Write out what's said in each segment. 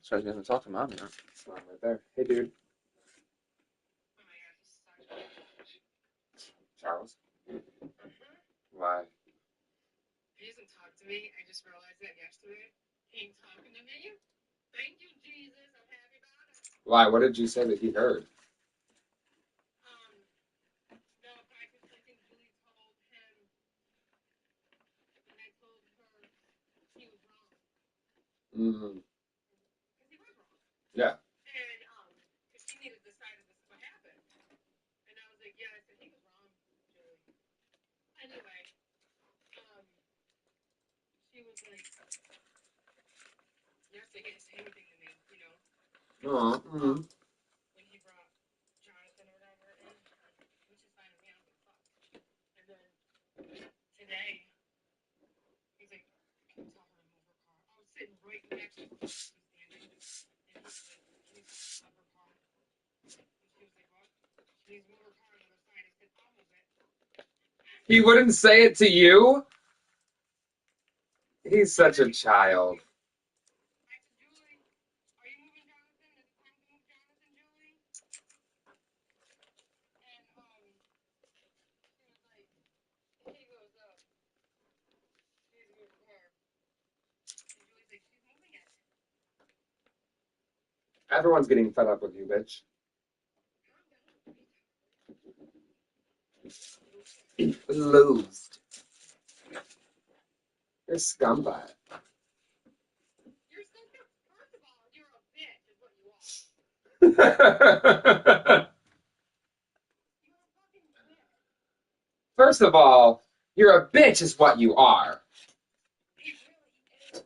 So I was gonna talk to mom now. Mom right there. Hey, dude. Charles. Why? He doesn't talk to me. I just realized that yesterday. He ain't talking to me. Thank you, Jesus. I'm happy about it. Why? What did you say that he heard? No, I think Julie told him, and I told her he was wrong. Mm-hmm. Because he was wrong. Yeah. And, because she needed to decide if this is what happened. And I was like, yeah, I said, he was wrong, Julie. Anyway, she was like, yesterday he didn't say anything to me, you know. Oh. Mm-hmm. When he brought Jonathan or whatever in, which is fine with me, I don't give a fuck. And then today, he's like, can you tell her to move her car? I was sitting right next to her, she was standing, and he was like, can you tell her to move her car? And she was like, what? She needs to move her car on the other side. I said, I'll move it. He wouldn't say it to you? He's such a child. I said, Julie, are you moving Jonathan? Is it time to move Jonathan, Julie? And, she was like, he goes, she needs to move her car. And Julie's like, she's moving it. Everyone's getting fed up with you, bitch. Losed. You're a scumbag. You're so first of all, you're a bitch, is what you are. You're a fucking bitch. First of all, you're a bitch is what you are. He really is, though.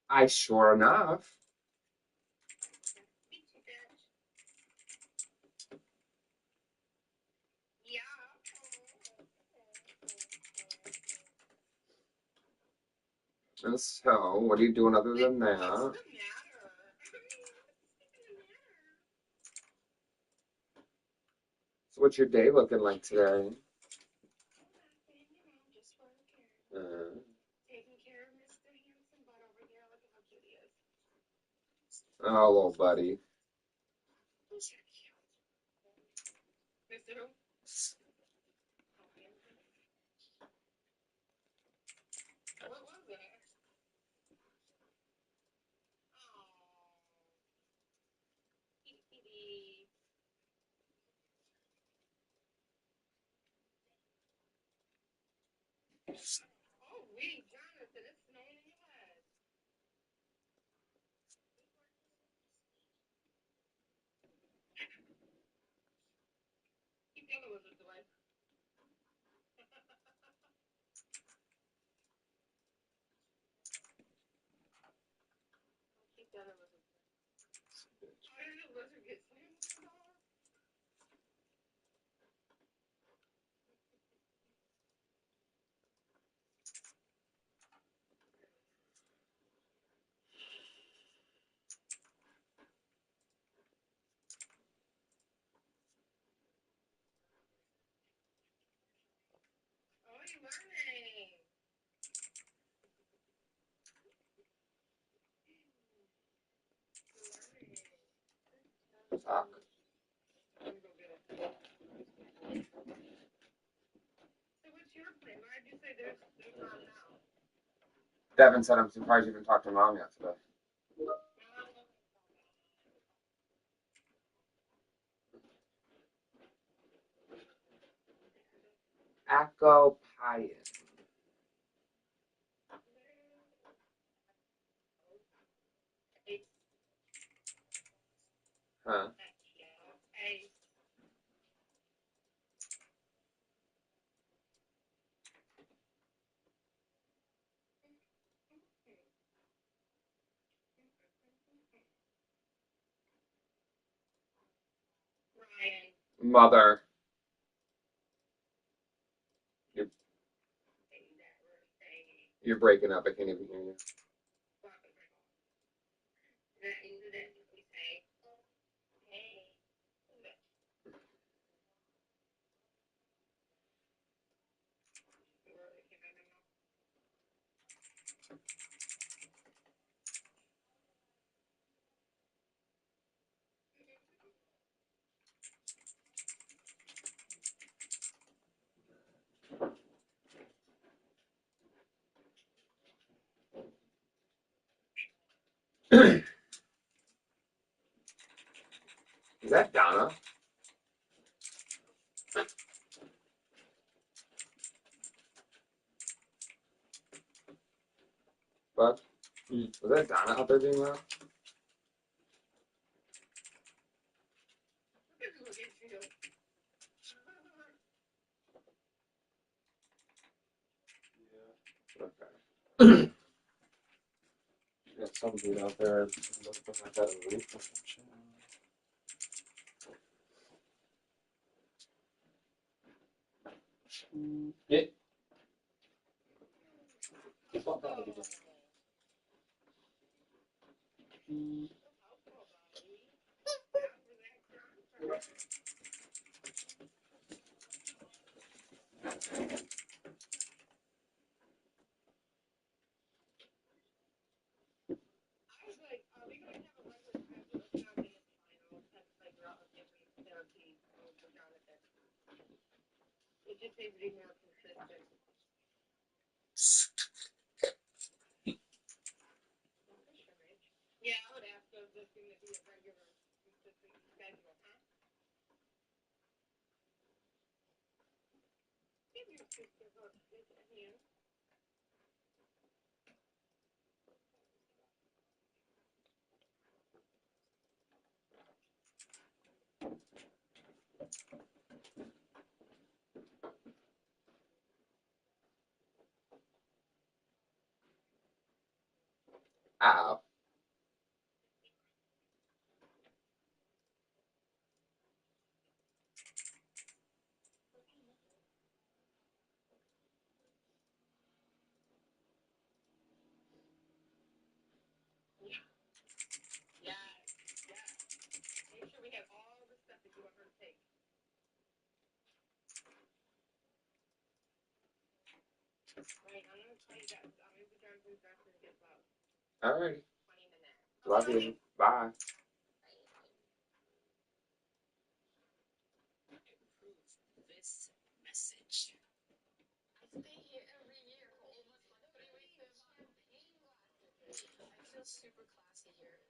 I sure enough. Yeah. So, what are you doing other than that? What's the matter? So, what's your day looking like today? Just working. Taking care of Mr. Handsome Butt over here. Look at how cute he is. Oh, little buddy. He's so cute. Mr. Who? What was it? Oh, wait, Jonathan, it's snowing in your head. Keep the other lizards away. Keep the other lizards away. How did the lizard get slammed in the door? Oh, you're learning. Fuck. Let me go get it. So what's your plan? Why did you say there's mom now? Devin said I'm surprised you haven't talked to mom yet today. Acopian. Huh? Mother. You're breaking up. I can't even hear you. Is that Donna? But was that Donna out there being loud? Okay. Got some dude out there looking like that a roof or some shit. Yeah. Fuck out of here. It just needs to be more consistent. Yeah, I would ask those if it's going to be a regular, consistent schedule, huh? Give your sister her hand. Ow. Yeah, yeah. Make sure we have all the stuff that you want her to take. Right, I'm going to tell you guys. I'm going to be done with that when it gets about Alrighty. 20 minutes. Love you. Bye. This message. I stay here every year for almost like 3 weeks in champagne glasses. I feel super classy here.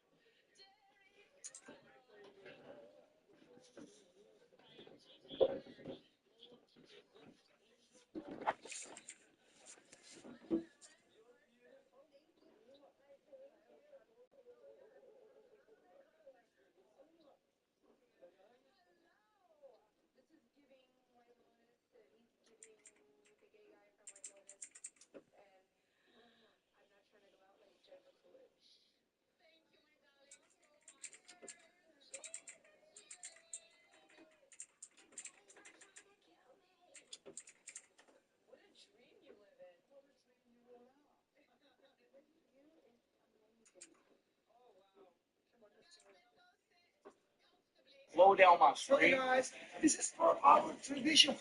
Slow down my screen. Hey guys, this is for our tradition.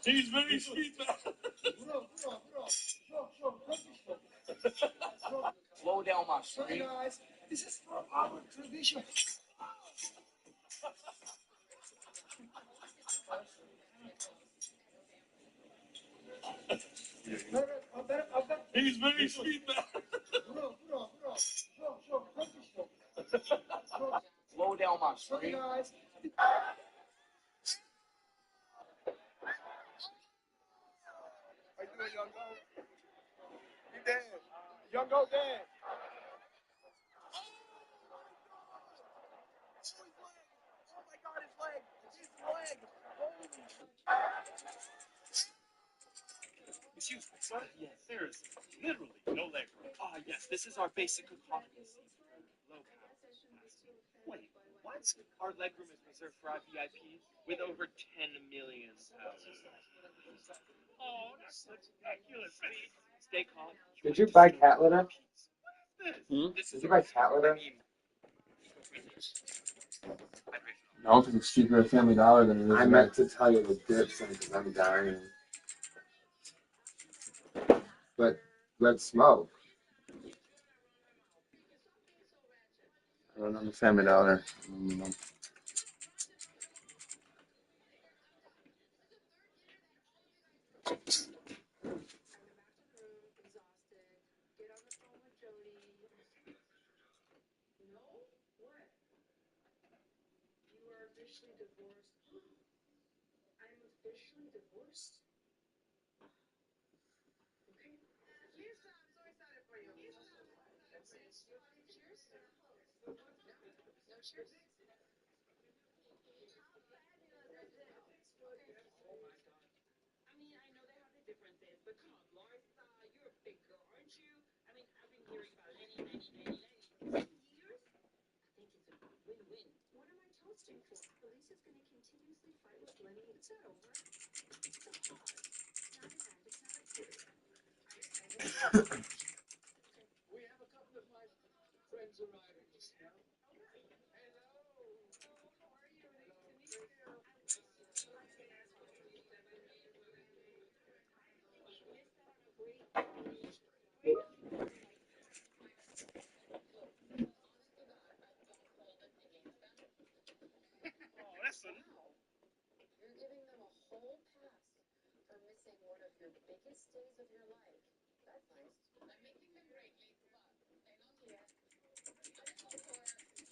He's very sweet. Slow down my screen. Hey guys, this is for our tradition. He's very sweet. Hey guys. How you doing, young go? You dead. Young go dead. Oh my god, his leg! His leg! Excuse me, sir? Yes, there is literally no leg room. Ah, yes, this is our basic economy seat. Low power. Wait, what? Our leg room is reserved for our VIPs with over 10 million pounds. Oh, that's ridiculous. Stay calm. Did you buy cat litter? This Did is you buy cat litter? No, because it's cheaper at Family Dollar than it is. I meant to tell you the dips because I'm dying. But let's smoke. I don't know the Family Dollar. Oh, that's a no. You're giving them a whole pass for missing one of your biggest days of your life. That's nice. I'm making them greatly, but they're not yet. I just go for Sunday.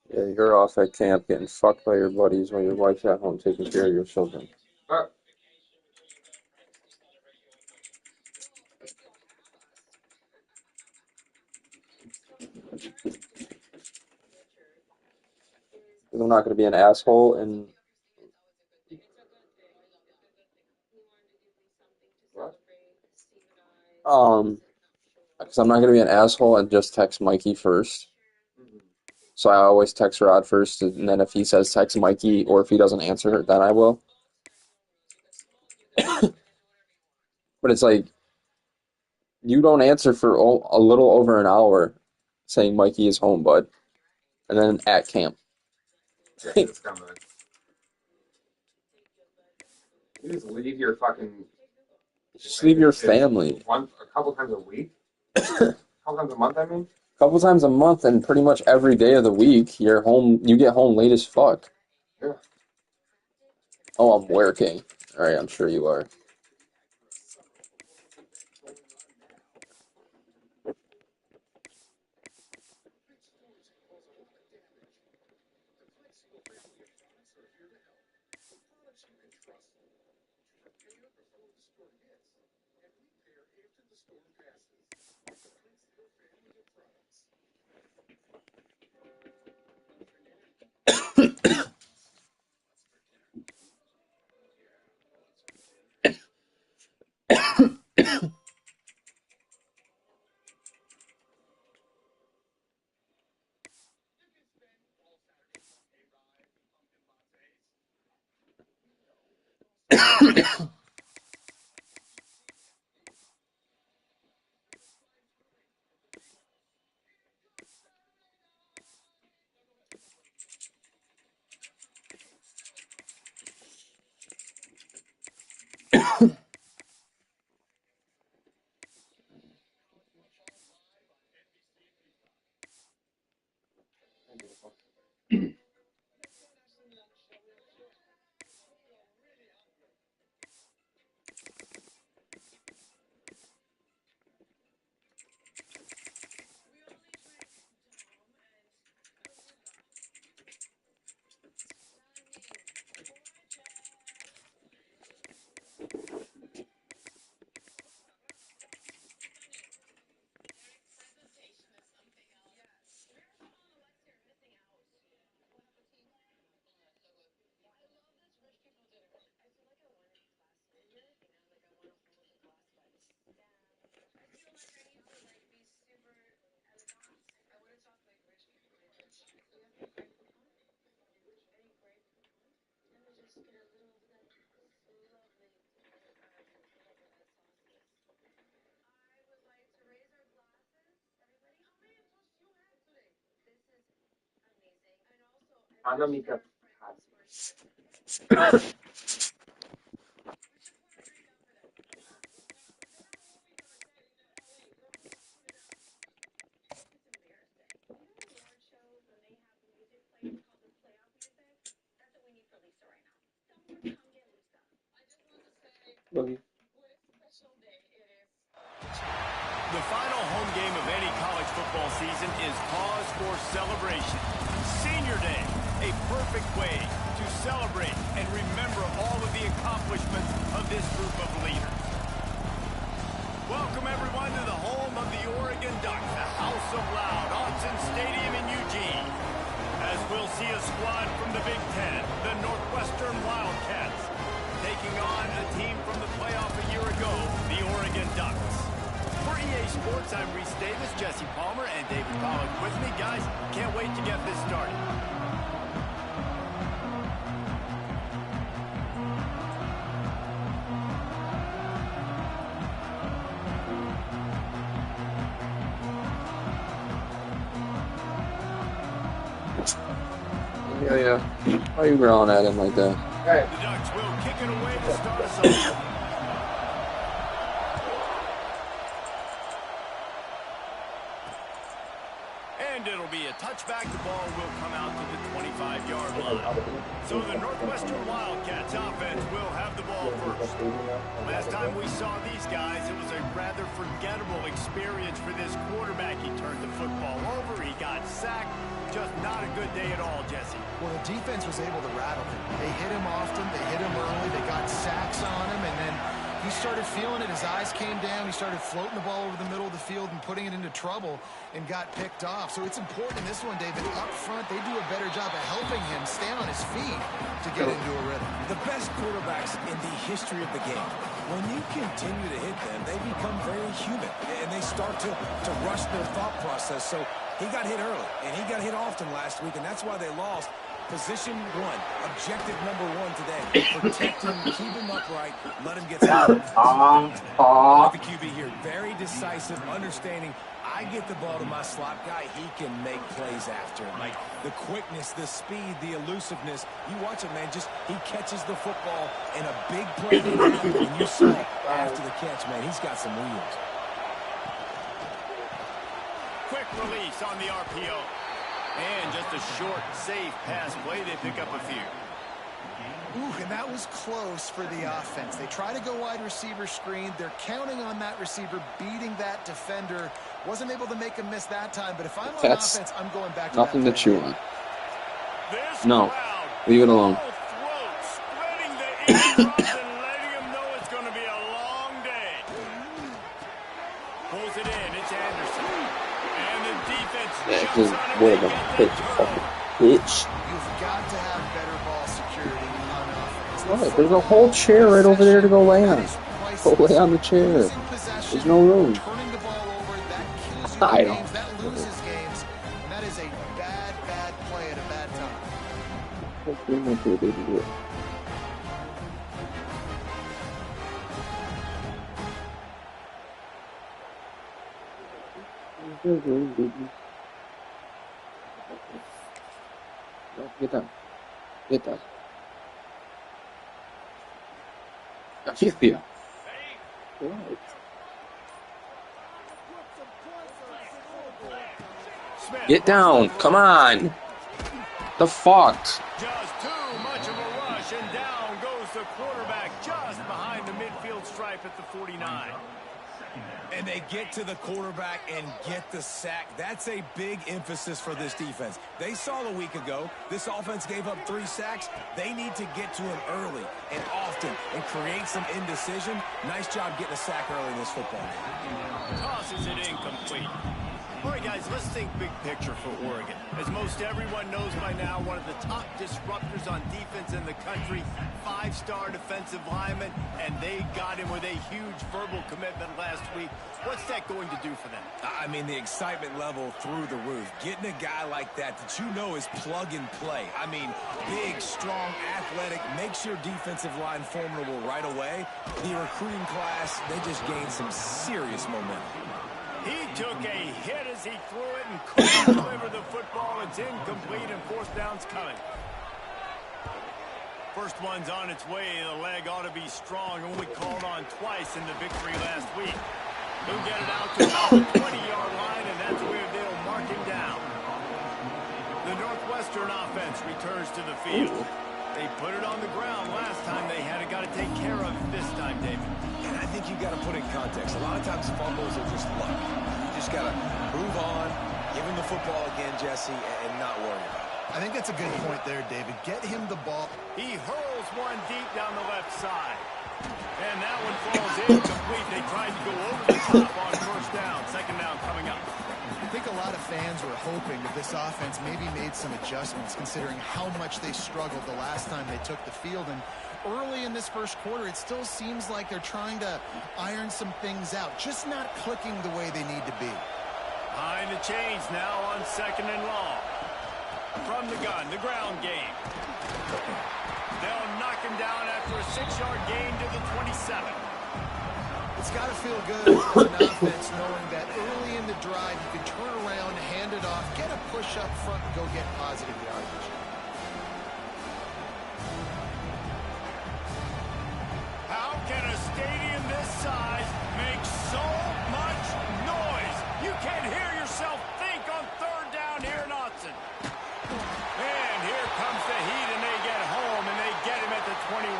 Yeah, you're off at camp getting fucked by your buddies while your wife's at home taking care of your children. I'm not going to be an asshole and because I'm not going to be an asshole and just text Mikey first. So I always text Rod first, and then if he says text Mikey, or if he doesn't answer, then I will. But it's like, you don't answer for a little over an hour saying Mikey is home, bud. And then at camp. It's coming. You just leave your fucking. Just leave your family. A couple times a week? A couple times a month, I mean? A couple times a month and pretty much every day of the week, you're home. You get home late as fuck. Yeah. Oh, I'm working. All right, I'm sure you are. Anamika. The final home game of any college football season is cause for celebration. Senior Day, a perfect way to celebrate and remember all of the accomplishments of this group of leaders. Welcome everyone to the home of the Oregon Ducks, the House of Loud, Autzen Stadium in Eugene. As we'll see a squad from the Big Ten, the Northwestern Wildcats, taking on a team from the playoff a year ago, the Oregon Ducks. For EA Sports, I'm Reese Davis, Jesse Palmer, and David Pollock with me. Guys, can't wait to get this started. Yeah. Why are you growling at him like that? Hey. The Ducks will kick it away to start us off. And it'll be a touchback. The ball will come out to the 25-yard line. So the Northwestern Wildcats offense will have the ball first. Last time we saw these guys, it was a rather forgettable experience for this quarterback. He turned the football over. He got sacked. Just not a good day at all, Jesse. Well, the defense was able to rattle him. They hit him often. They hit him early. They got sacks on him, and then he started feeling it. His eyes came down. He started floating the ball over the middle of the field and putting it into trouble and got picked off. So it's important in this one, David. Up front, they do a better job of helping him stay on his feet to get into a rhythm. The best quarterbacks in the history of the game, when you continue to hit them, they become very human, and they start to rush their thought process. So he got hit early, and he got hit often last week, and that's why they lost. Position one, objective number one today. Protect him, keep him upright, let him get started. Like the QB here, very decisive, understanding. I get the ball to my slot guy, he can make plays after. Like the quickness, the speed, the elusiveness. You watch it, man. Just he catches the football and a big play didn't happen. And you saw after the catch, man, he's got some wheels. Quick release on the RPO. And just a short, safe pass play. They pick up a few. Ooh, and that was close for the offense. They try to go wide receiver screen. They're counting on that receiver beating that defender. Wasn't able to make a miss that time, but if I'm on offense, I'm going back to Nothing to that chew on. This No. crowd, Leave it alone. full throat, spreading the eardrums and letting them know it's going to be a long day. Pulls it in. It's Anderson. And the defense Yeah, jumps because on him. what They about get pitch? the Fucking turnover. bitch. You've got to have better ball security on offense. Right, there's a whole chair right over there to go lay on. Go lay on the chair. Losing possession, There's no room. turning the ball over, that kills you I in don't. games, that loses games, and that is a bad, bad play at a bad time. Get down. Get down. Yeah. Get down. Come on. The fuck? Just too much of a rush, and down goes the quarterback just behind the midfield stripe at the 49. And they get to the quarterback and get the sack. That's a big emphasis for this defense. They saw a week ago, this offense gave up 3 sacks. They need to get to him early and often and create some indecision. Nice job getting a sack early in this football game. Tosses it incomplete. All right, guys, let's think big picture for Oregon. As most everyone knows by now, one of the top disruptors on defense in the country, 5-star defensive lineman, and they got him with a huge verbal commitment last week. What's that going to do for them? I mean, the excitement level through the roof. Getting a guy like that you know is plug and play. I mean, big, strong, athletic, makes your defensive line formidable right away. The recruiting class, they just gained some serious momentum. He took a hit as he threw it and couldn't deliver the football. It's incomplete and 4th down's coming. First one's on its way. The leg ought to be strong. Only called on twice in the victory last week. He'll get it out to about the 20-yard line, and that's where they'll mark him down. The Northwestern offense returns to the field. They put it on the ground last time. They had it. Got to take care of it this time, David. And I think you got to put in context. A lot of times fumbles are just luck. You just got to move on, give him the football again, Jesse, and not worry about it. I think that's a good point there, David. Get him the ball. He hurls one deep down the left side. And that one falls incomplete. They tried to go over the top on 1st down. 2nd down coming up. I think a lot of fans were hoping that this offense maybe made some adjustments considering how much they struggled the last time they took the field. And early in this first quarter, it still seems like they're trying to iron some things out, just not clicking the way they need to be. Behind the chains now on 2nd and long. From the gun, the ground game. They'll knock him down after a 6-yard gain to the 27. It's got to feel good as an offense knowing that early in the drive you can turn around, hand it off, get a push up front, and go get positive yardage. How can a stadium this size make so much noise? You can't hear yourself think on 3rd down here in Autzen. And here comes the heat, and they get home, and they get him at the 21.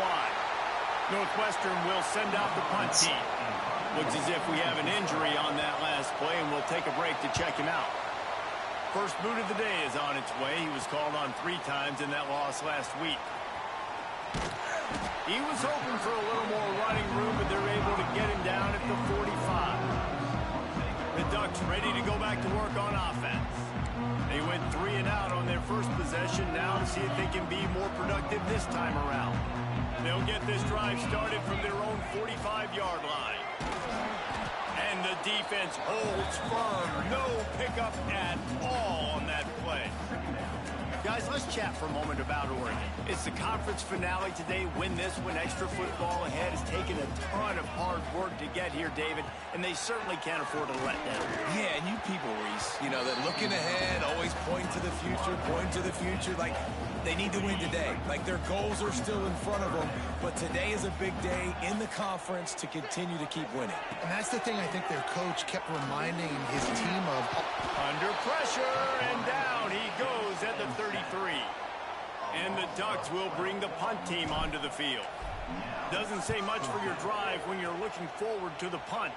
Northwestern will send out the punt team. Looks as if we have an injury on that last play, and we'll take a break to check him out. First boot of the day is on its way. He was called on 3 times in that loss last week. He was hoping for a little more running room, but they're able to get him down at the 45. The Ducks ready to go back to work on offense. They went 3 and out on their first possession, now to see if they can be more productive this time around. They'll get this drive started from their own 45-yard line. And the defense holds firm. No pickup at all on that play. Guys, let's chat for a moment about Oregon. It's the conference finale today. Win this one. Extra football ahead. Has taken a ton of hard work to get here, David, and they certainly can't afford to let down. Yeah, and you people, Reese, you know, that looking ahead, always pointing to the future, like they need to win today. Like their goals are still in front of them, but today is a big day in the conference to continue to keep winning. And that's the thing I think their coach kept reminding his team of. Under pressure, and down he goes at the 33. And the Ducks will bring the punt team onto the field. Doesn't say much for your drive when you're looking forward to the punt.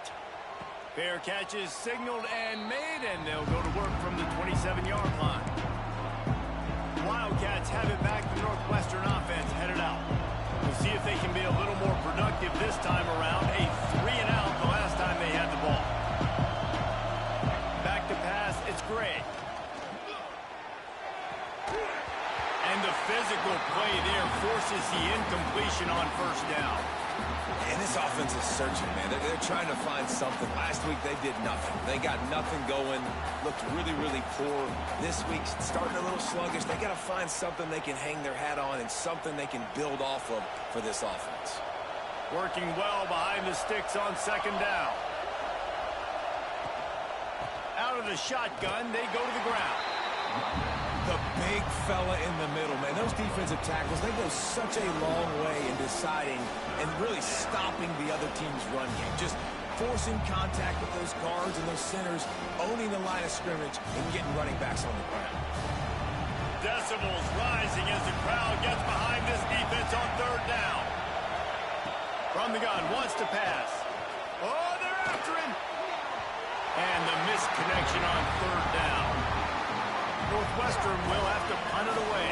Fair catch is signaled and made, and they'll go to work from the 27-yard line. Wildcats have it back. The Northwestern offense headed out. We'll see if they can be a little more productive this time around. A 3-and-out the last time they had the ball. Back to pass, it's Gray. And the physical play there forces the incompletion on first down. And this offense is searching, man. They're trying to find something. Last week, they did nothing. They got nothing going. Looked really, really poor. This week, starting a little sluggish. They got to find something they can hang their hat on and something they can build off of for this offense. Working well behind the sticks on second down. Out of the shotgun, they go to the ground. The big fella in the middle, man. Those defensive tackles, they go such a long way in deciding and really stopping the other team's run game. Just forcing contact with those guards and those centers, owning the line of scrimmage, and getting running backs on the ground. Decibels rising as the crowd gets behind this defense on third down. From the gun, wants to pass. Oh, they're after him. And the missed connection on third down. Northwestern will have to punt it away.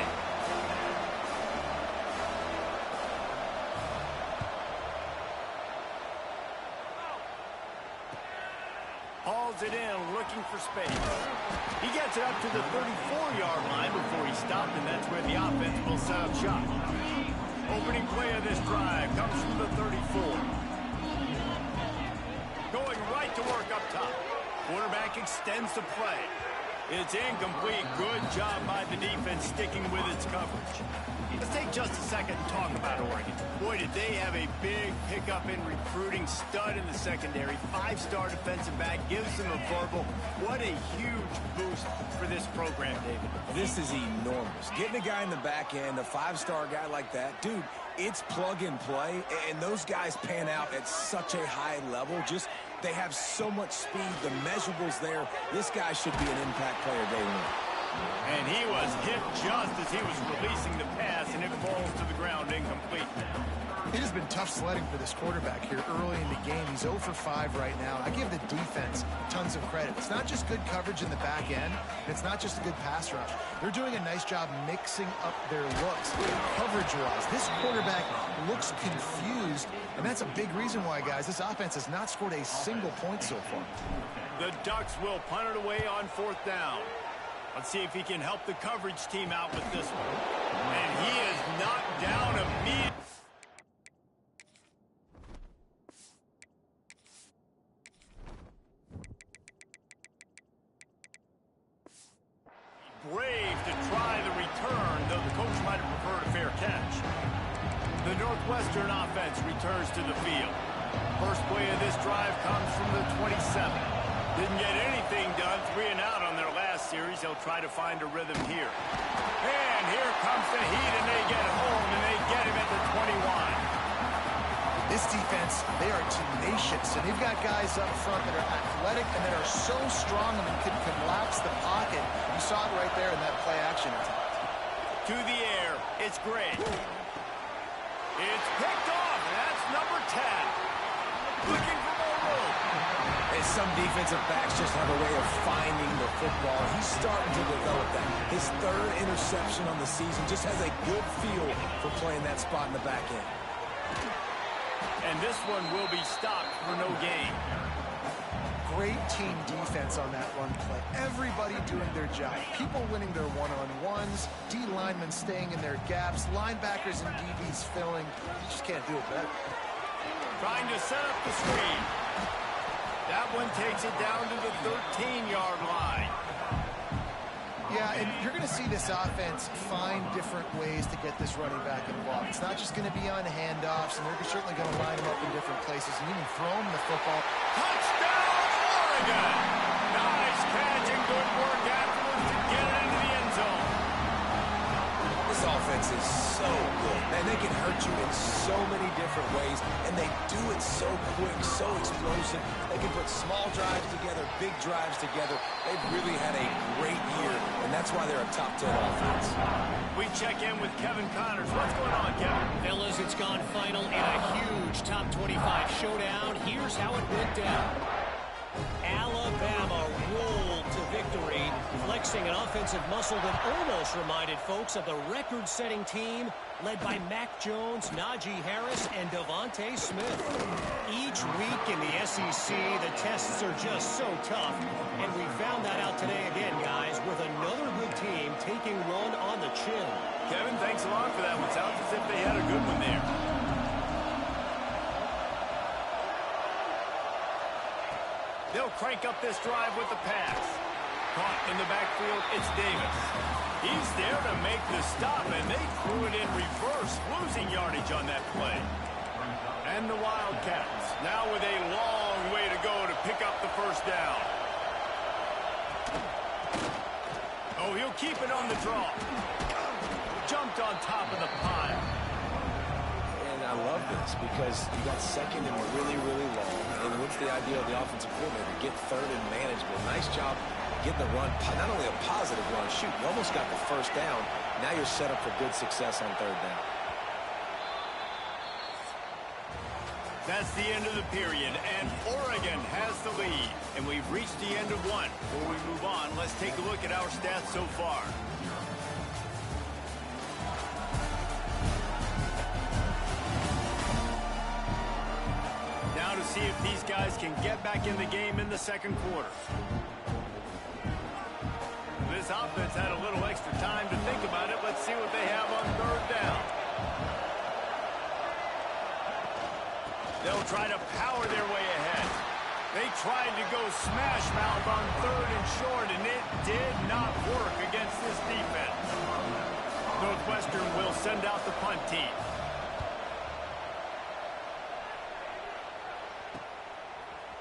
Hauls it in, looking for space. He gets it up to the 34-yard line before he stopped, and that's where the offense will set up shop. Opening play of this drive comes from the 34. Going right to work up top. Quarterback extends the play. It's incomplete. Good job by the defense sticking with its coverage. Let's take just a second and talk about Oregon. Boy, did they have a big pickup in recruiting. Stud in the secondary. 5-star defensive back. Gives them a verbal. What a huge boost for this program, David. This is enormous. Getting a guy in the back end, a 5-star guy like that, dude, it's plug and play, and those guys pan out at such a high level. Just they have so much speed. The measurables there. This guy should be an impact player day one. And he was hit just as he was releasing the pass, and it falls to the ground incomplete. It has been tough sledding for this quarterback here early in the game. He's 0 for 5 right now. I give the defense tons of credit. It's not just good coverage in the back end. It's not just a good pass rush. They're doing a nice job mixing up their looks coverage-wise. This quarterback looks confused, and that's a big reason why, guys, this offense has not scored a single point so far. The Ducks will punt it away on fourth down. Let's see if he can help the coverage team out with this one. And he is knocked down immediately. Brave to try the return, though the coach might have preferred a fair catch. The Northwestern offense returns to the field. First play of this drive comes from the 27. Didn't get anything done, 3-and-out on their last series. They'll try to find a rhythm here. And here comes the heat, and they get home, and they get him at the 21. This defense, they are tenacious, and they've got guys up front that are athletic and that are so strong and can collapse the pocket. You saw it right there in that play-action attempt. To the air, it's Gray. It's picked off, and that's number 10. Looking for more room. And some defensive backs just have a way of finding the football. He's starting to develop that. His 3rd interception on the season just has a good feel for playing that spot in the back end. And this one will be stopped for no gain. Great team defense on that run play. Everybody doing their job. People winning their one-on-ones, D linemen staying in their gaps, linebackers and DBs filling. You just can't do it better. Trying to set up the screen. That one takes it down to the 13-yard line. Yeah, Yeah, and you're going to see this offense find different ways to get this running back involved. It's not just going to be on handoffs, and they're certainly going to line him up in different places and even throw him the football. Touchdown, Oregon! Nice catch and good work afterwards to get it into the end zone. This offense is so good. Man, they can hurt you in so many different ways, and they do it so quick, so explosive. They can put small drives together, big drives together. They've really had a great year, and that's why they're a top 10 offense. We check in with Kevin Connors. What's going on, Kevin? Fellas, it's gone final in a huge top 25 showdown. Here's how it went down. Alabama rolled to victory, flexing an offensive muscle that almost reminded folks of the record-setting team led by Mac Jones, Najee Harris, and Devontae Smith. Each week in the SEC, the tests are just so tough, and we found that out today again, guys, with another good team taking one on the chin. Kevin, thanks a lot for that one. Sounds as if they had a good one there. They'll crank up this drive with the pass. Caught in the backfield, it's Davis. He's there to make the stop, and they threw it in reverse, losing yardage on that play. And the Wildcats, now with a long way to go to pick up the first down. Oh, he'll keep it on the draw. Jumped on top of the pile. And I love this because you got second and really, really long. And what's the idea of the offensive coordinator? Get third and manageable. Nice job getting the run, not only a positive run, shoot, you almost got the first down. Now you're set up for good success on third down. That's the end of the period, and Oregon has the lead. And we've reached the end of one. Before we move on, let's take a look at our stats so far. Now to see if these guys can get back in the game in the second quarter. This offense had a little extra time to think about it. Let's see what they have on third down. They'll try to power their way ahead. They tried to go smash mouth on third and short, and it did not work against this defense. Northwestern will send out the punt team.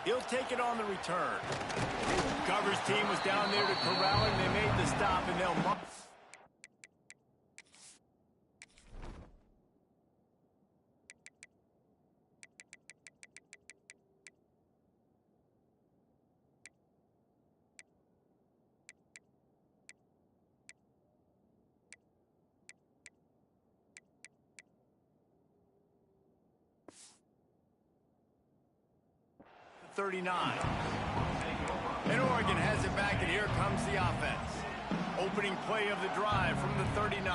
He'll take it on the return. Coverage team was down there to corral him. They made the stop, and they'll... .39. And Oregon has it back, and here comes the offense. Opening play of the drive from the 39.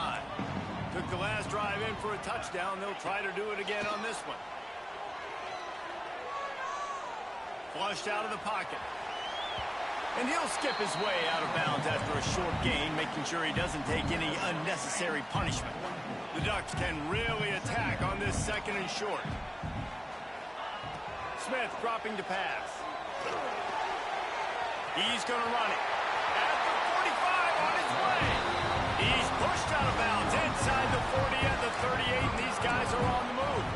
Took the last drive in for a touchdown. They'll try to do it again on this one. Flushed out of the pocket. And he'll skip his way out of bounds after a short gain, making sure he doesn't take any unnecessary punishment. The Ducks can really attack on this second and short. Smith dropping to pass. He's going to run it. At the 45 on his way. He's pushed out of bounds inside the 40 and the 38, and these guys are on the move.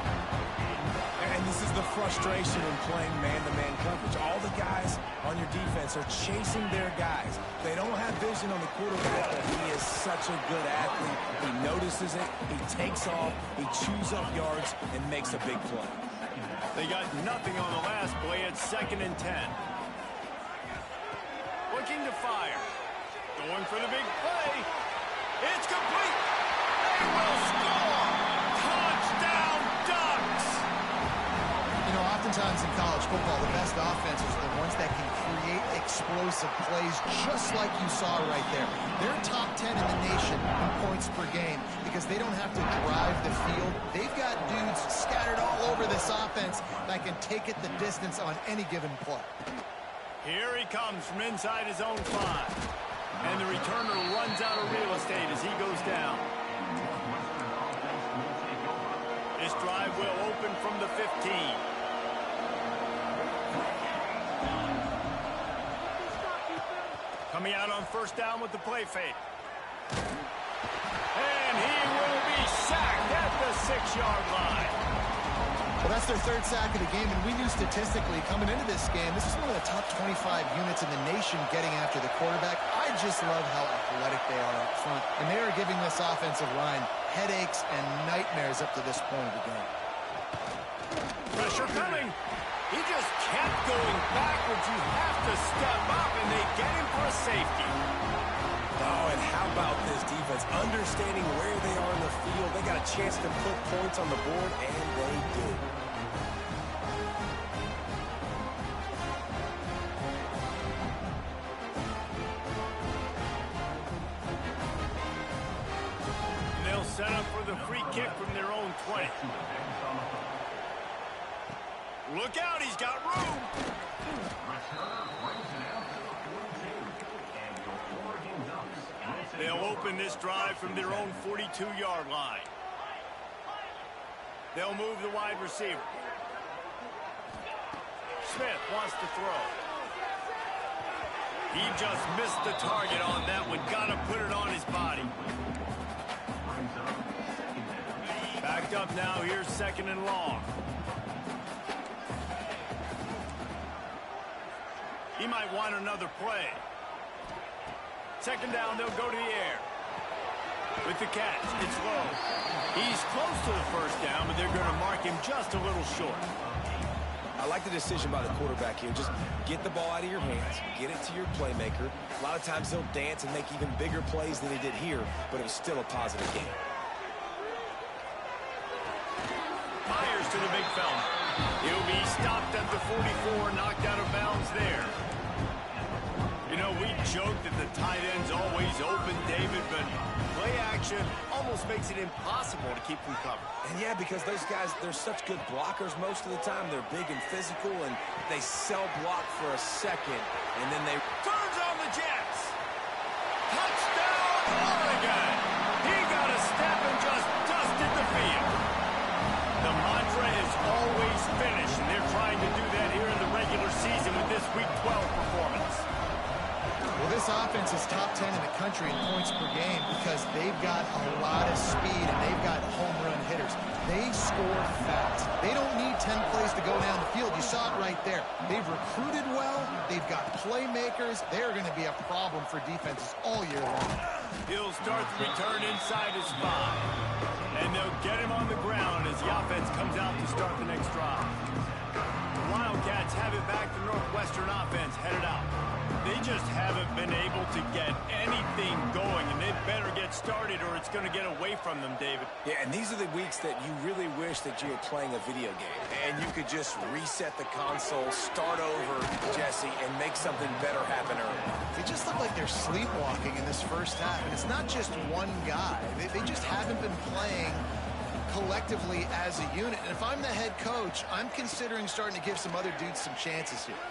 And this is the frustration in playing man-to-man coverage. All the guys on your defense are chasing their guys. They don't have vision on the quarterback, but he is such a good athlete. He notices it, he takes off, he chews up yards, and makes a big play. They got nothing on the last play. It's 2nd and 10. Looking to fire. Going for the big play. It's complete. They will score. Touchdown, Ducks. You know, oftentimes in college football, the best offenses are the ones that can create explosive plays just like you saw right there. They're top 10 in the nation in points per game because they don't have to drive the field. They've got dudes scattered all over this offense that can take it the distance on any given play. Here he comes from inside his own 5. And the returner runs out of real estate as he goes down. This drive will open from the 15. Coming out on first down with the play fake. And he will be sacked at the 6-yard line. Well, that's their third sack of the game, and we knew statistically coming into this game, this is one of the top 25 units in the nation getting after the quarterback. I just love how athletic they are up front, and they are giving this offensive line headaches and nightmares up to this point of the game. Pressure coming. He just kept going backwards. You have to step up, and they get him for a safety. Oh, and how about this defense? Understanding where they are in the field. They got a chance to put points on the board, and they did. They'll set up for the free kick from their own 20. Look out, he's got room. They'll open this drive from their own 42-yard line. They'll move the wide receiver. Smith wants to throw. He just missed the target on that one. Got to put it on his body. Backed up now. Here's 2nd and long. He might want another play. 2nd down, they'll go to the air. With the catch, it's low. He's close to the first down, but they're going to mark him just a little short. I like the decision by the quarterback here. Just get the ball out of your hands, get it to your playmaker. A lot of times he'll dance and make even bigger plays than he did here, but it was still a positive game. Fires to the big fella. He'll be stopped at the 44, knocked out of bounds there. You know, we joke that the tight end's always open, David, but play action almost makes it impossible to keep them covered. And yeah, because those guys, they're such good blockers most of the time. They're big and physical, and they sell block for a second, and then they... Turns on the Jets. Touchdown, Oregon. He got a step and just dusted the field. The mantra is always finish, and they're trying to do that here in the regular season with this Week 12 performance. Well, this offense is top 10 in the country in points per game because they've got a lot of speed and they've got home run hitters. They score fast. They don't need 10 plays to go down the field. You saw it right there. They've recruited well. They've got playmakers. They're going to be a problem for defenses all year long. He'll start the return inside his 5. And they'll get him on the ground as the offense comes out to start the next drive. The Wildcats have it back. The Northwestern offense headed out. They just haven't been able to get anything going, and they better get started or it's going to get away from them, David. Yeah, and these are the weeks that you really wish that you were playing a video game, and you could just reset the console, start over, Jesse, and make something better happen early. They just look like they're sleepwalking in this first half, and it's not just one guy. They just haven't been playing collectively as a unit, and if I'm the head coach, I'm considering starting to give some other dudes some chances here.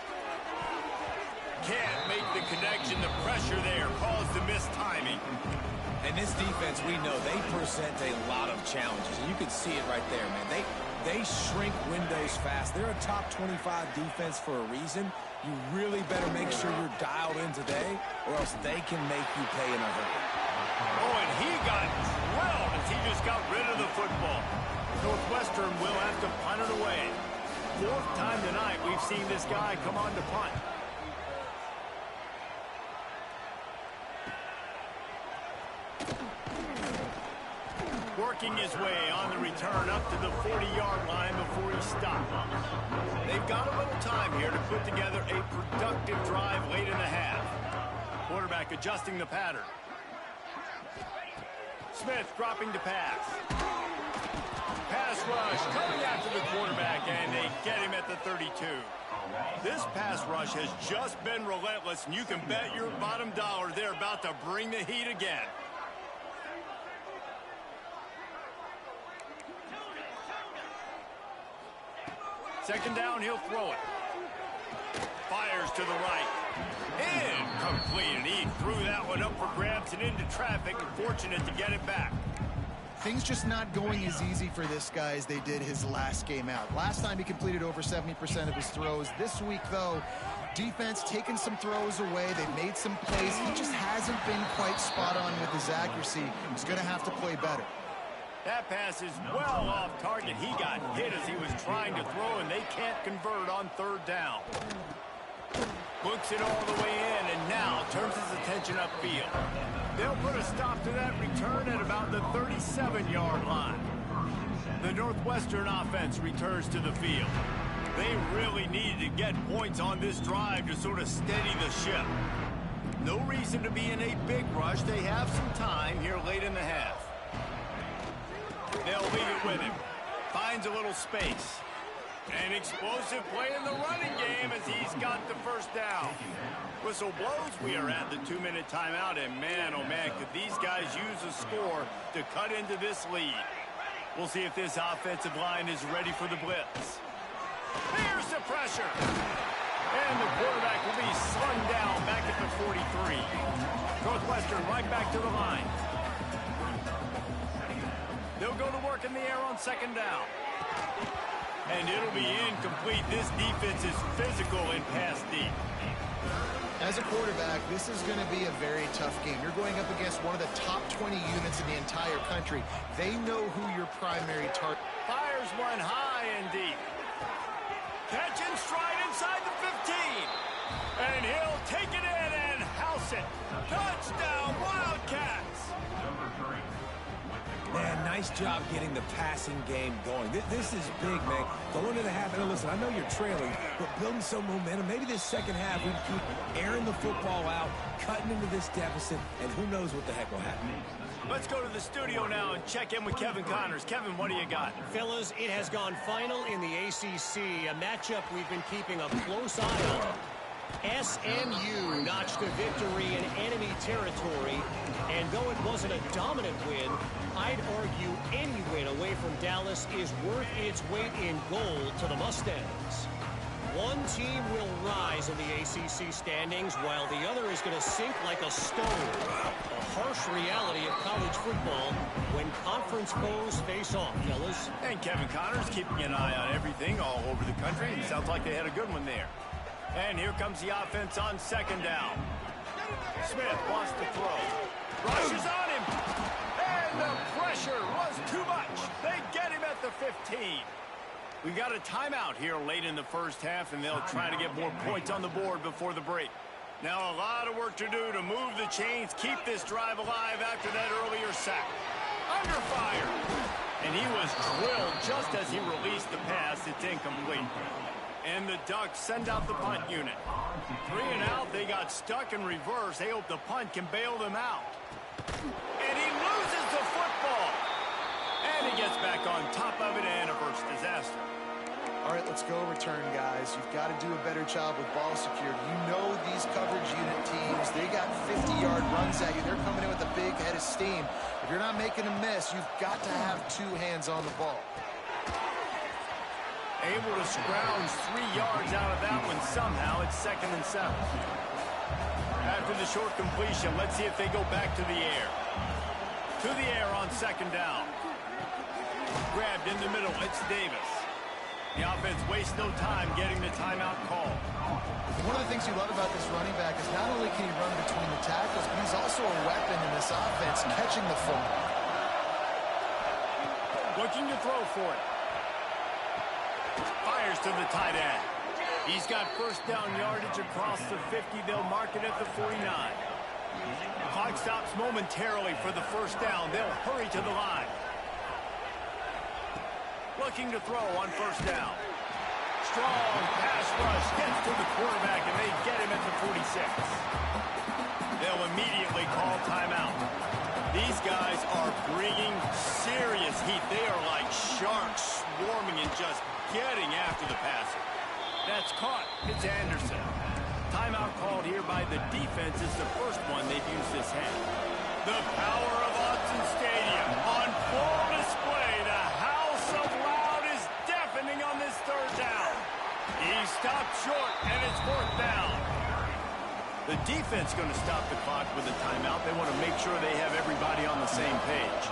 Can't make the connection. The pressure there caused the missed timing. And this defense, we know, they present a lot of challenges. And you can see it right there, man. They shrink windows fast. They're a top 25 defense for a reason. You really better make sure you're dialed in today, or else they can make you pay in a hurry. Oh, and he got drilled as he just got rid of the football. Northwestern will have to punt it away. 4th time tonight we've seen this guy come on to punt. Working his way on the return up to the 40-yard line before he stopped. They've got a little time here to put together a productive drive late in the half. Quarterback adjusting the pattern. Smith dropping to pass. Pass rush coming after the quarterback, and they get him at the 32. This pass rush has just been relentless, and you can bet your bottom dollar they're about to bring the heat again. Second down, he'll throw it. Fires to the right. Incomplete, and he threw that one up for grabs and into traffic, and fortunate to get it back. Things just not going as easy for this guy as they did his last game out. Last time he completed over 70% of his throws. This week, though, defense taking some throws away. They've made some plays. He just hasn't been quite spot on with his accuracy. He's going to have to play better. That pass is well off target. He got hit as he was trying to throw, and they can't convert on third down. Books it all the way in, and now turns his attention upfield. They'll put a stop to that return at about the 37-yard line. The Northwestern offense returns to the field. They really needed to get points on this drive to sort of steady the ship. No reason to be in a big rush. They have some time here late in the half. They'll leave it with him. Finds a little space. An explosive play in the running game as he's got the first down. Whistle blows. We are at the 2-minute timeout, and man, oh man, could these guys use a score to cut into this lead. We'll see if this offensive line is ready for the blitz. Here's the pressure. And the quarterback will be slung down back at the 43. Northwestern right back to the line. They'll go to work in the air on second down. And it'll be incomplete. This defense is physical and pass deep. As a quarterback, this is going to be a very tough game. You're going up against one of the top 20 units in the entire country. They know who your primary target. Fires one high and deep. Catch and stride inside the 15. And he'll take it in and house it. Touchdown, Wildcats. Man, nice job getting the passing game going. This is big, man. Going to the half. And listen, I know you're trailing, but building some momentum. Maybe this second half we keep airing the football out, cutting into this deficit, and who knows what the heck will happen. Let's go to the studio now and check in with Kevin Connors. Kevin, what do you got? Fellas, it has gone final in the ACC, a matchup we've been keeping a close eye on. SMU notched a victory in enemy territory, and though it wasn't a dominant win, I'd argue any win away from Dallas is worth its weight in gold to the Mustangs. One team will rise in the ACC standings, while the other is going to sink like a stone. A harsh reality of college football when conference foes face off, fellas. And Kevin Connors keeping an eye on everything all over the country. It sounds like they had a good one there. And here comes the offense on second down. Smith wants to throw. Rushes on him. And the pressure was too much. They get him at the 15. We've got a timeout here late in the first half, and they'll try to get more points on the board before the break. Now a lot of work to do to move the chains, keep this drive alive after that earlier sack. Under fire. And he was drilled just as he released the pass. It's incomplete. And the Ducks send out the punt unit. 3 and out, they got stuck in reverse. They hope the punt can bail them out. And he loses the football. And he gets back on top of it, and averts disaster. All right, let's go return, guys. You've got to do a better job with ball security. You know these coverage unit teams, they got 50-yard runs at you. They're coming in with a big head of steam. If you're not making a miss, you've got to have 2 hands on the ball. Able to scrounge 3 yards out of that one somehow. It's 2nd and 7. After the short completion, let's see if they go back to the air. To the air on second down. Grabbed in the middle. It's Davis. The offense wastes no time getting the timeout call. One of the things you love about this running back is not only can he run between the tackles, but he's also a weapon in this offense, catching the football. Looking to throw for it. Fires to the tight end. He's got first down yardage across the 50. They'll mark it at the 49. Clock stops momentarily for the first down. They'll hurry to the line. Looking to throw on first down. Strong pass rush gets to the quarterback, and they get him at the 46. They'll immediately call timeout. These guys are bringing serious heat. They are like sharks swarming and just getting after the passer. That's caught. It's Anderson. Timeout called here by the defense is the first one they've used this half. The power of Autzen Stadium on full display. The house of loud is deafening on this third down. He stopped short, and it's 4th down. The defense going to stop the clock with a timeout. They want to make sure they have everybody on the same page.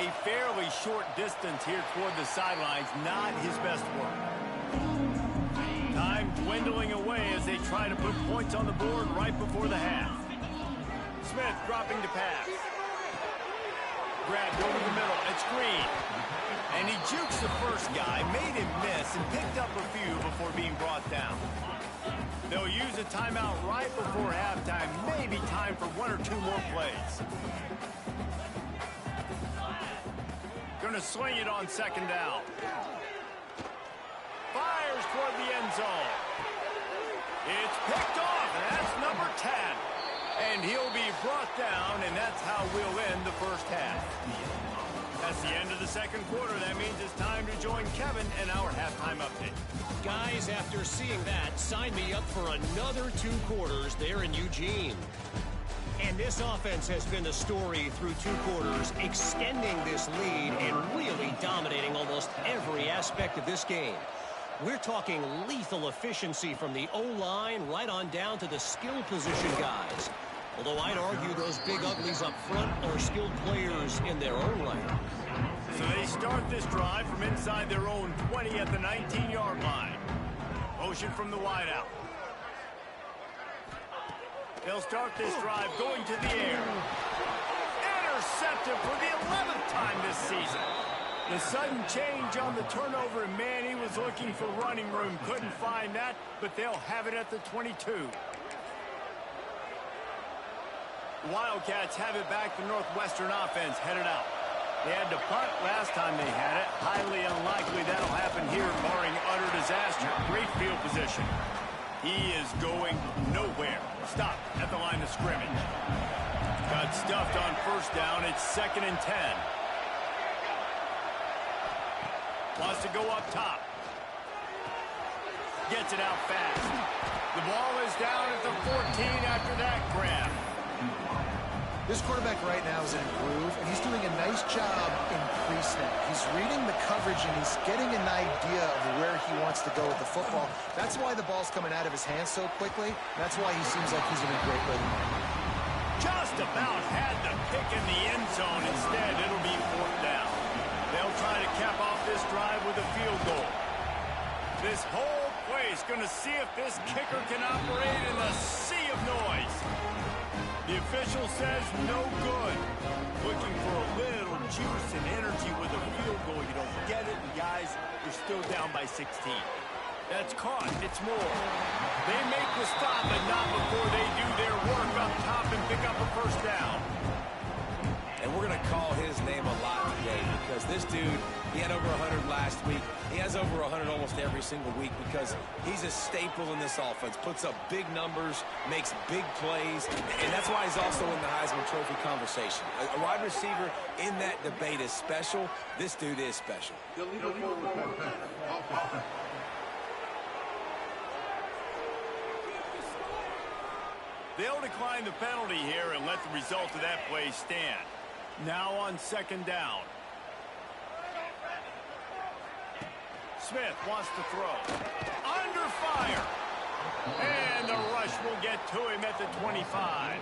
A fairly short distance here toward the sidelines, not his best work. Time dwindling away as they try to put points on the board right before the half. Smith dropping to pass. Grabbed over the middle. It's Green. And he jukes the first guy, made him miss, and picked up a few before being brought down. They'll use a timeout right before halftime. Maybe time for one or two more plays. Gonna swing it on second down. Fires toward the end zone. It's picked off, and that's number 10. And he'll be brought down, and that's how we'll end the first half. That's the end of the second quarter. That means it's time to join Kevin and our halftime update. Guys, after seeing that, sign me up for another 2 quarters there in Eugene. And this offense has been the story through 2 quarters, extending this lead and really dominating almost every aspect of this game. We're talking lethal efficiency from the O-line right on down to the skill position guys. Although I'd argue those big uglies up front are skilled players in their own right. So they start this drive from inside their own 20 at the 19-yard line. Motion from the wideout. They'll start this drive going to the air. Intercepted for the 11th time this season. The sudden change on the turnover, and man, he was looking for running room. Couldn't find that, but they'll have it at the 22. The Wildcats have it back. The Northwestern offense headed out. They had to punt last time they had it. Highly unlikely that'll happen here, barring utter disaster. Great field position. He is going nowhere. Stop at the line of scrimmage. Got stuffed on first down. It's 2nd and 10. Wants to go up top. Gets it out fast. The ball is down at the 14 after that grab. This quarterback right now is in a groove, and he's doing a nice job in pre-snap. He's reading the coverage, and he's getting an idea of where he wants to go with the football. That's why the ball's coming out of his hands so quickly. That's why he seems like he's in a great rhythm. Just about had the pick in the end zone. Instead, it'll be 4th down. They'll try to cap off this drive with a field goal. This whole place going to see if this kicker can operate in the sea of noise. The official says no good. Looking for a little juice and energy with a field goal. You don't get it, and guys, you're still down by 16. That's caught. It's more. They make the stop, but not before they do their work up top and pick up a first down. And we're going to call his name a lot today because this dude, he had over 100 last week. He has over 100 almost every single week because he's a staple in this offense. Puts up big numbers, makes big plays, and that's why he's also in the Heisman Trophy conversation. A wide receiver in that debate is special. This dude is special. They'll decline the penalty here and let the result of that play stand. Now on 2nd down. Smith wants to throw. Under fire. And the rush will get to him at the 25.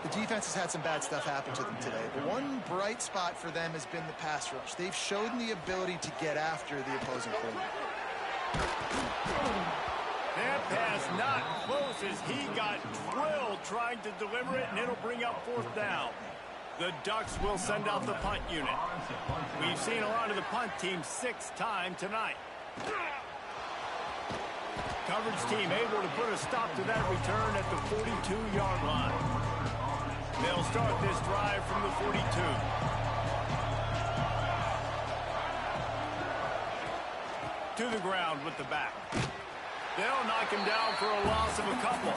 The defense has had some bad stuff happen to them today. The one bright spot for them has been the pass rush. They've shown the ability to get after the opposing quarterback. That pass not close as he got drilled trying to deliver it, and it'll bring up 4th down. The Ducks will send out the punt unit. We've seen a lot of the punt team 6 times tonight. Coverage team able to put a stop to that return at the 42-yard line. They'll start this drive from the 42. To the ground with the back. They'll knock him down for a loss of a couple.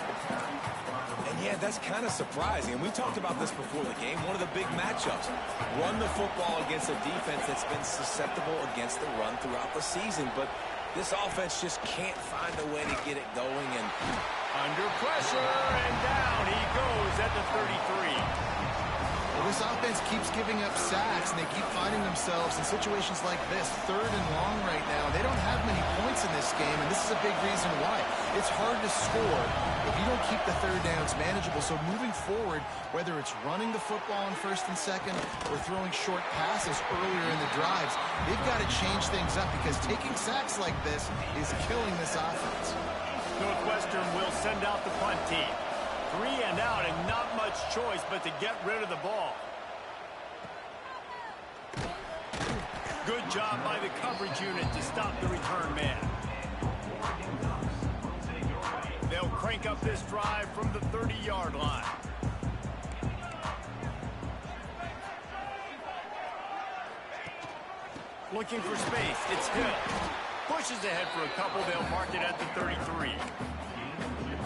And yeah, that's kind of surprising. And we talked about this before the game. One of the big matchups. Run the football against a defense that's been susceptible against the run throughout the season. But this offense just can't find a way to get it going. And under pressure, and down he goes at the 33. Well, this offense keeps giving up sacks, and they keep finding themselves in situations like this, 3rd and long right now. They don't have many points in this game, and this is a big reason why. It's hard to score if you don't keep the 3rd downs manageable. So moving forward, whether it's running the football on 1st and 2nd or throwing short passes earlier in the drives, they've got to change things up because taking sacks like this is killing this offense. Northwestern will send out the punt team. 3 and out and not much choice but to get rid of the ball. Good job by the coverage unit to stop the return man. They'll crank up this drive from the 30-yard line. Looking for space. It's Hill. Pushes ahead for a couple. They'll mark it at the 33.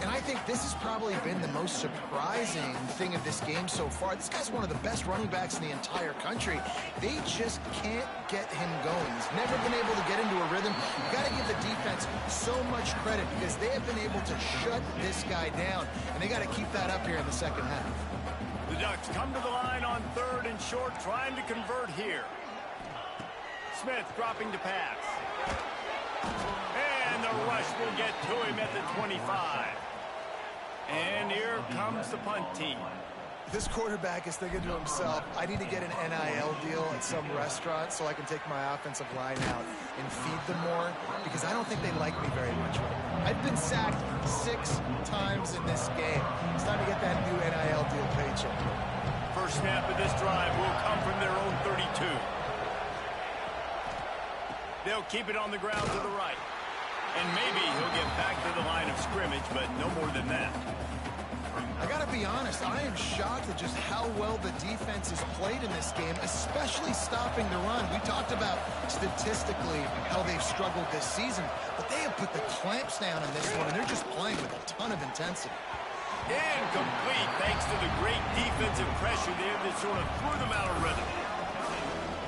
And I think this has probably been the most surprising thing of this game so far. This guy's one of the best running backs in the entire country. They just can't get him going. He's never been able to get into a rhythm. You've got to give the defense so much credit because they have been able to shut this guy down, and they got to keep that up here in the second half. The Ducks come to the line on 3rd and short, trying to convert here. Smith dropping to pass. And the rush will get to him at the 25. And here comes the punt team. This quarterback is thinking to himself, I need to get an NIL deal at some restaurant so I can take my offensive line out and feed them more because I don't think they like me very much right now. I've been sacked 6 times in this game. It's time to get that new NIL deal paycheck. First snap of this drive will come from their own 32. They'll keep it on the ground to the right. And maybe he'll get back to the line of scrimmage, but no more than that. I got to be honest, I am shocked at just how well the defense has played in this game, especially stopping the run. We talked about statistically how they've struggled this season, but they have put the clamps down in this one, and they're just playing with a ton of intensity. Incomplete thanks to the great defensive pressure there that sort of threw them out of rhythm.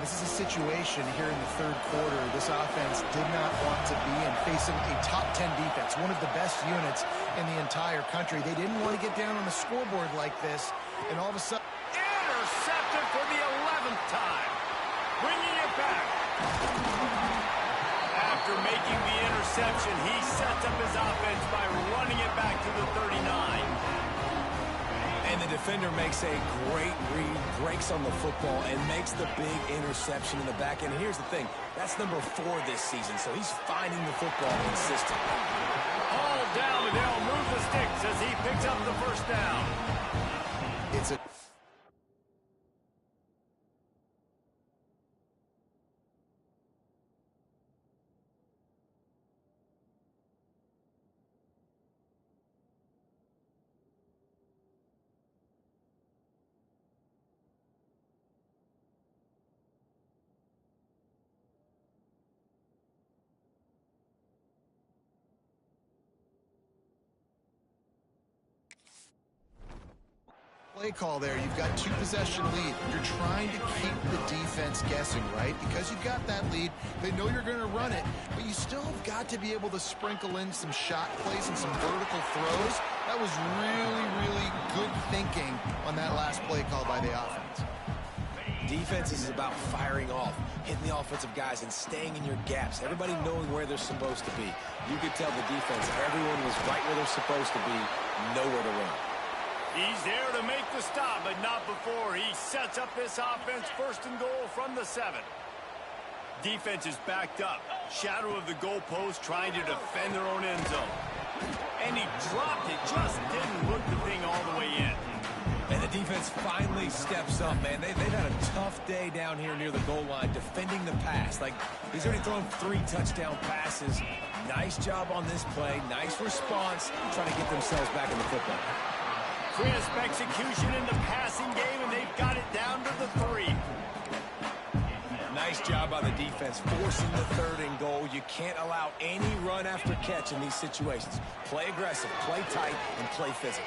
This is a situation here in the 3rd quarter this offense did not want to be in, facing a top 10 defense, one of the best units in the entire country. They didn't want to get down on the scoreboard like this, and all of a sudden... Intercepted for the 11th time. Bringing it back. After making the interception, he sets up his offense by running it back to the 39. And the defender makes a great read, breaks on the football, and makes the big interception in the back end. And here's the thing, that's number 4 this season, so he's finding the football consistently. All down, and they'll move the sticks as he picks up the first down. It's a... play call there. You've got 2-possession lead. You're trying to keep the defense guessing, right? Because you've got that lead, they know you're going to run it, but you still have got to be able to sprinkle in some shot plays and some vertical throws. That was really, really good thinking on that last play call by the offense. Defense is about firing off, hitting the offensive guys, and staying in your gaps. Everybody knowing where they're supposed to be. You could tell the defense, everyone was right where they're supposed to be, nowhere to run. He's there to make the stop, but not before. He sets up this offense 1st and goal from the 7. Defense is backed up. Shadow of the goalpost trying to defend their own end zone. And he dropped it, just didn't look the thing all the way in. And the defense finally steps up, man. They've had a tough day down here near the goal line defending the pass. Like, he's already thrown 3 touchdown passes. Nice job on this play. Nice response, trying to get themselves back in the football. Crisp execution in the passing game, and they've got it down to the 3. Nice job by the defense, forcing the 3rd and goal. You can't allow any run after catch in these situations. Play aggressive, play tight, and play physical.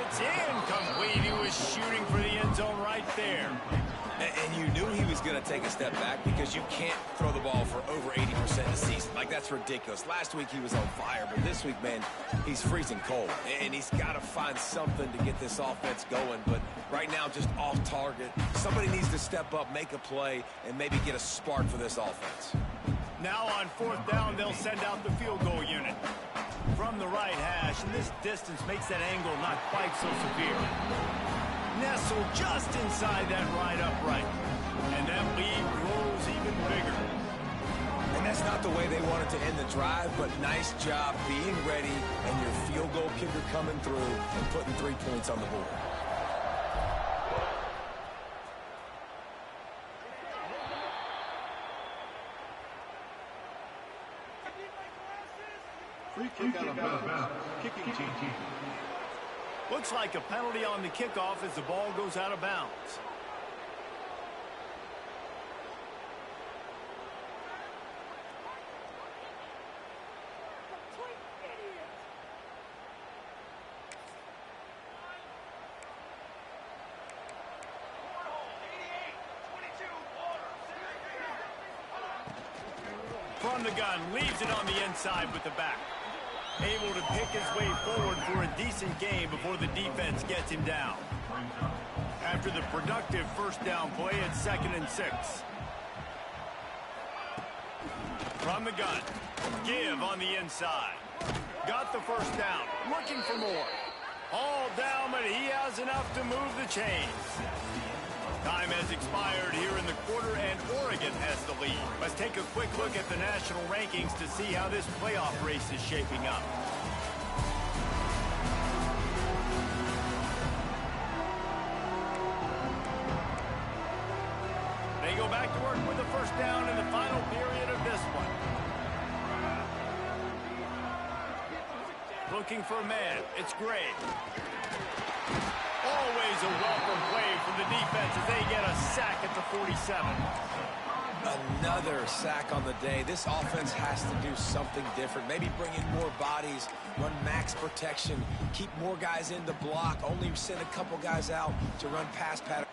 It's incomplete. He was shooting for the end zone right there. And you knew he was going to take a step back because you can't throw the ball for over 80% of the season. Like, that's ridiculous. Last week he was on fire, but this week, man, he's freezing cold. And he's got to find something to get this offense going. But right now, just off target. Somebody needs to step up, make a play, and maybe get a spark for this offense. Now on 4th down, they'll send out the field goal unit. From the right hash, and this distance makes that angle not quite so severe. Nestled just inside that right upright. And that lead grows even bigger. And that's not the way they wanted to end the drive, but nice job being ready and your field goal kicker coming through and putting 3 points on the board. Free kick out of bounds. Kicking team. Looks like a penalty on the kickoff as the ball goes out of bounds. From the gun, leaves it on the inside with the back. Able to pick his way forward for a decent game before the defense gets him down. After the productive first down play, it's 2nd and 6. From the gun, give on the inside. Got the first down, looking for more. All down, but he has enough to move the chains. Time has expired here in the quarter, and Oregon has the lead. Let's take a quick look at the national rankings to see how this playoff race is shaping up. They go back to work with the first down in the final period of this one. Looking for a man. It's Gray. Always a welcome play from the defense as they get a sack at the 47. Another sack on the day. This offense has to do something different. Maybe bring in more bodies, run max protection, keep more guys in to block, only send a couple guys out to run pass pattern.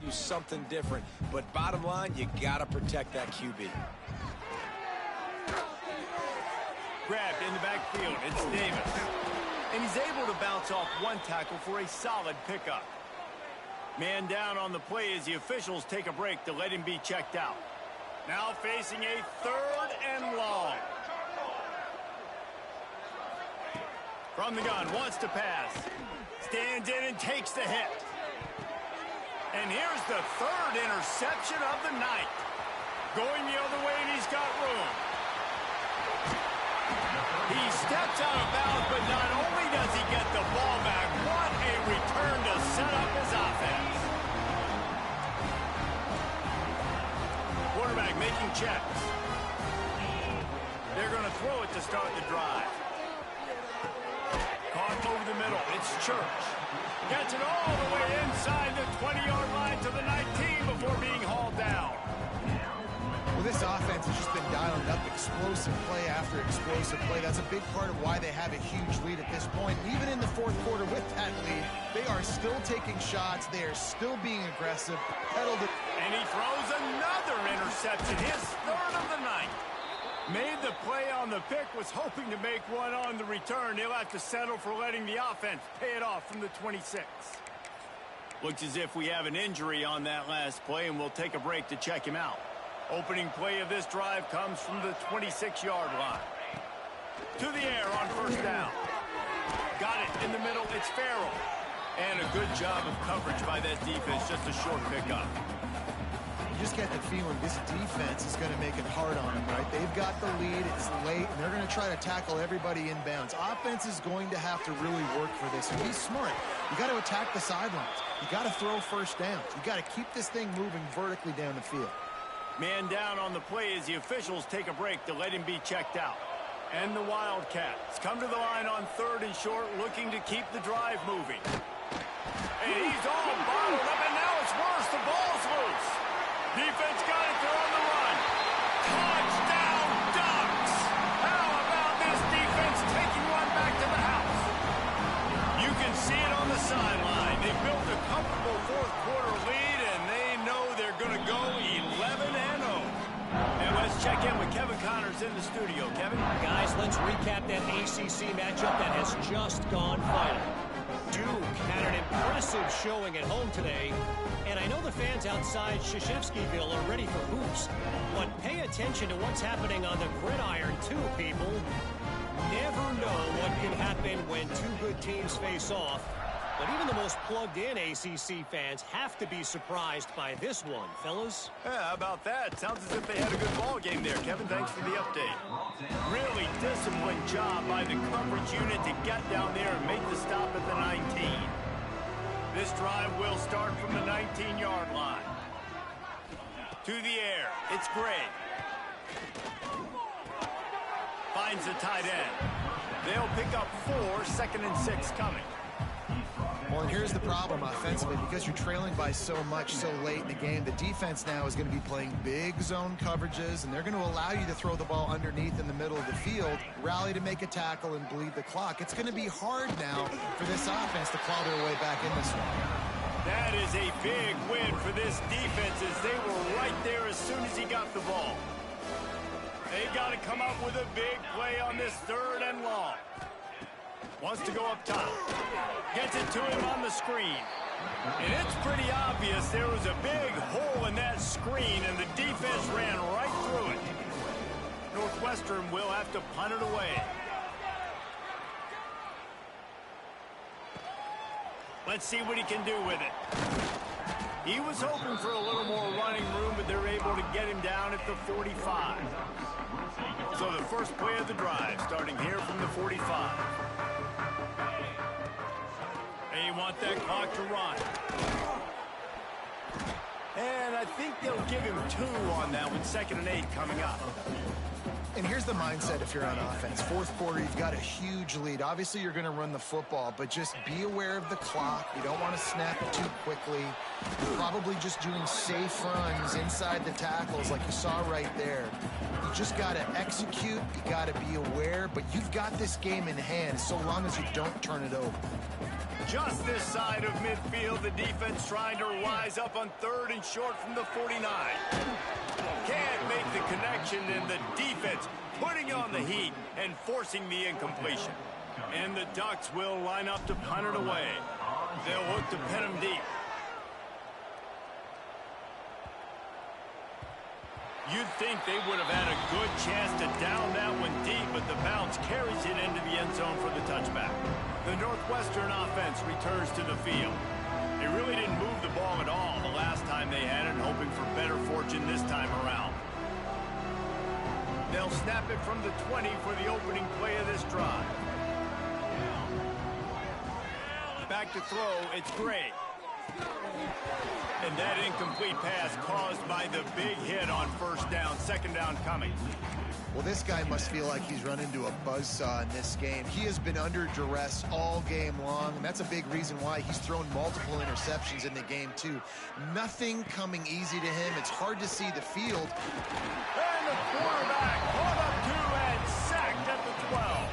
Do something different, but bottom line, you gotta protect that QB. grabbed in the backfield. It's Davis. And he's able to bounce off one tackle for a solid pickup. Man down on the play as the officials take a break to let him be checked out. Now facing a 3rd and long. From the gun, wants to pass. Stands in and takes the hit. And here's the 3rd interception of the night. Going the other way, and he's got room. He steps out of bounds, but not only does he get the ball back, what a return to set up his offense. Quarterback making checks. They're going to throw it to start the drive. Caught over the middle. It's Church. Gets it all the way inside the 20-yard line to the 19 before being hauled down. Well, this offense has just been dialing up explosive play after explosive play. That's a big part of why they have a huge lead at this point. Even in the 4th quarter with that lead, they are still taking shots. They are still being aggressive. And he throws another interception, his 3rd of the night. Made the play on the pick, was hoping to make one on the return. He'll have to settle for letting the offense pay it off from the 26. Looks as if we have an injury on that last play, and we'll take a break to check him out. Opening play of this drive comes from the 26-yard line. To the air on 1st down. Got it in the middle, it's Farrell. And a good job of coverage by that defense, just a short pickup. You just get the feeling this defense is going to make it hard on them, right? They've got the lead, it's late, and they're going to try to tackle everybody inbounds. Offense is going to have to really work for this, and be smart. You got to attack the sidelines. You got to throw 1st downs. You got to keep this thing moving vertically down the field. Man down on the play as the officials take a break to let him be checked out. And the Wildcats come to the line on 3rd and short, looking to keep the drive moving. And he's all bottled up, and now it's worse. The ball's loose. Defense got it. They're on the run. Touchdown, Ducks! How about this defense taking one back to the house? You can see it on the sideline. They built a comfortable 4th quarter lead, and they know they're going to go 11-0. And let's check in with Kevin Connors in the studio. Kevin? Guys, let's recap that ACC matchup that has just gone final. Duke had an impressive showing at home today, and I know the fans outside Krzyzewskiville are ready for hoops, but pay attention to what's happening on the gridiron too, people. Never know what can happen when 2 good teams face off, but even the most plugged-in ACC fans have to be surprised by this one, fellas. Yeah, how about that? Sounds as if they had a good ball game there. Kevin, thanks for the update. Really disciplined job by the coverage unit to get down there and make the stop at the 19. This drive will start from the 19-yard line. To the air, it's Gray. Finds the tight end. They'll pick up 4, 2nd and 6 coming. Well, and here's the problem offensively. Because you're trailing by so much so late in the game, the defense now is going to be playing big zone coverages, and they're going to allow you to throw the ball underneath in the middle of the field, rally to make a tackle, and bleed the clock. It's going to be hard now for this offense to claw their way back in this one. That is a big win for this defense as they were right there as soon as he got the ball. They got to come up with a big play on this 3rd and long. Wants to go up top. Gets it to him on the screen. And it's pretty obvious there was a big hole in that screen, and the defense ran right through it. Northwestern will have to punt it away. Let's see what he can do with it. He was hoping for a little more running room, but they're able to get him down at the 45. So the first play of the drive, starting here from the 45. They want that clock to run. And I think they'll give him 2 on that with 2nd and 8 coming up. And here's the mindset if you're on offense. 4th quarter, you've got a huge lead. Obviously, you're going to run the football, but just be aware of the clock. You don't want to snap it too quickly. You're probably just doing safe runs inside the tackles like you saw right there. You just got to execute. You got to be aware, but you've got this game in hand so long as you don't turn it over. Just this side of midfield, the defense trying to rise up on 3rd and short from the 49. Can't make the connection, and the defense putting on the heat and forcing the incompletion. And the Ducks will line up to punt it away. They'll look to pin them deep. You'd think they would have had a good chance to down that one deep, but the bounce carries it into the end zone for the touchback. The Northwestern offense returns to the field. They really didn't move the ball at all the last time they had it, hoping for better fortune this time around. They'll snap it from the 20 for the opening play of this drive. Back to throw, it's Gray. And that incomplete pass caused by the big hit on 1st down, 2nd down coming. Well, this guy must feel like he's run into a buzzsaw in this game. He has been under duress all game long, and that's a big reason why he's thrown multiple interceptions in the game, too. Nothing coming easy to him. It's hard to see the field. And the quarterback caught up 2 and sacked at the 12.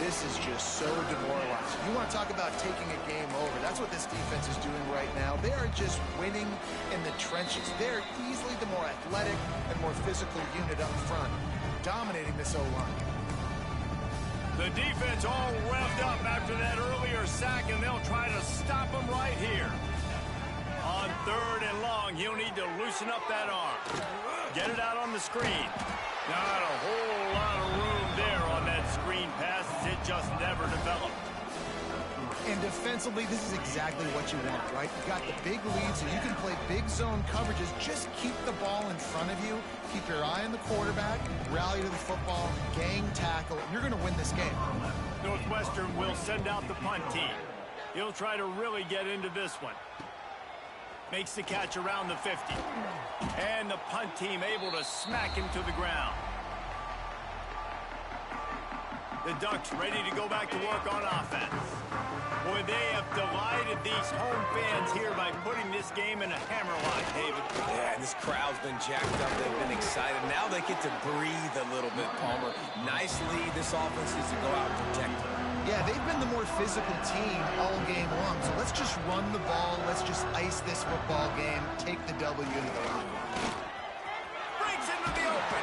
This is just so demoralizing. You want to talk about taking a game over. That's what this defense is doing right now. They are just winning in the trenches. They're easily the more athletic and more physical unit up front, dominating this O-line. The defense all revved up after that earlier sack, and they'll try to stop him right here. On 3rd and long, he'll need to loosen up that arm. Get it out on the screen. Not a whole lot of room there on that screen pass. It just never developed. And defensively, this is exactly what you want, right? You got the big lead, so you can play big zone coverages. Just keep the ball in front of you. Keep your eye on the quarterback. Rally to the football. Gang tackle. You're going to win this game. Northwestern will send out the punt team. He'll try to really get into this one. Makes the catch around the 50. And the punt team able to smack him to the ground. The Ducks ready to go back to work on offense. Boy, they have delighted these home fans here by putting this game in a hammerlock, David. Yeah, this crowd's been jacked up. They've been excited. Now they get to breathe a little bit, Palmer. Nice lead. This offense needs to go out and protect it. Yeah, they've been the more physical team all game long. So let's just run the ball. Let's just ice this football game. Take the W to the line. Breaks into the open.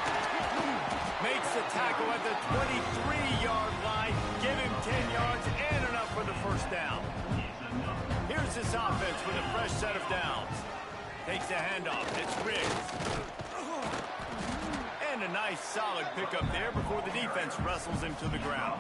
Makes the tackle at the 23-yard line. Give him 10 yards and enough for the 1st down. Here's this offense with a fresh set of downs. Takes the handoff. It's Riggs. And a nice solid pickup there before the defense wrestles him to the ground.